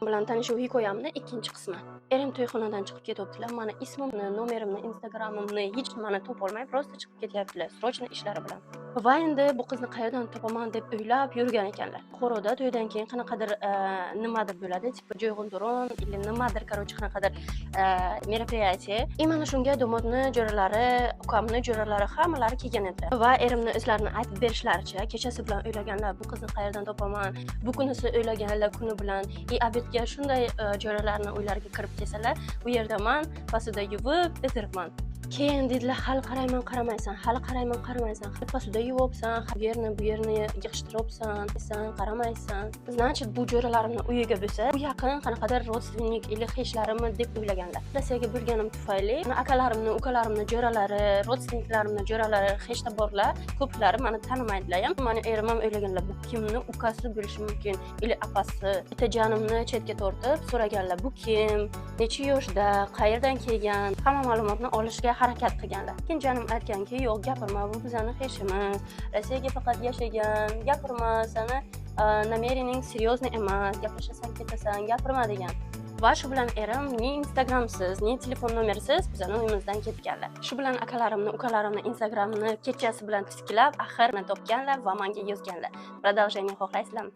bilan tanishuv hikoyamni ikkinchi qismi. Erim to'yxonadan chiqib ketyaptilar. Mani ismimni, nomerimni, Instagramimni hech nimani topolmay, prosta chiqib ketyaptilar, srochniy ishlari bilan. Va endi bu qizni qayerdan topaman deb o'ylab yurgan ekanlar. Buxoroda to'ydan keyin qanaqadir nimadir bo'ladi, tipo jo'yg'indiron или nimadir, короче, qanaqadir мероприятие. И mana shunga domodni jo'ralari, ukamni jo'ralari hammalari kelgan edi. Va erimni o'zlarini aytib berishlaricha, kechasi bilan o'ylaganlar, bu qizni qayerdan topaman, bu kunisi o'ylaganlar kuni bilan. Abedga shunday jo'ralarni o'ylariga kirib kelsalar, u yerda men pastida yuvib o'tiribman. Keyin dedilar, hali qarayman, qaramaysan, hali qarayman, qaramaysan. Pastida yuvibsan, bu yerni yig'ishtiribsan, sen qaramaysan. Значит, bu jo'ralarimni uyiga bo'lsa, bu yaqin qanaqadir родственник или hechlarimi deb o'ylaganlar. Rossiyaga bo'lganim tufayli, akalarimni, ukalarimni jo'ralari, родственниklarimni jo'ralari hechda borlar, ko'plari meni tanimaydilar ham. Meni erim ham o'ylaganlar, bu kimni ukasi bo'lishi mumkin, или apasi. Itajonimni chetga tortib so'raganlar, bu kim, necha yoshda, qayerdan kelgan, hamma ma'lumotni olishga harakat qilganlar. Keyin jonim aytganki, yo'q, gapirma, bu bizning hechimiz. Rossiyaga faqat yashagan, gapirma, seni намереning серьезный emas, gaplashasan ketasan, gapirma degan. Va shu bilan erim ni Instagramsiz, ni telefon nomersiz bizning uyimizdan ketganlar. Shu bilan akalarimni, ukalarimni Instagramni kechasi bilan tiskilab, axir topganlar va menga yozganlar. Продолжение xohlaysizlarmi?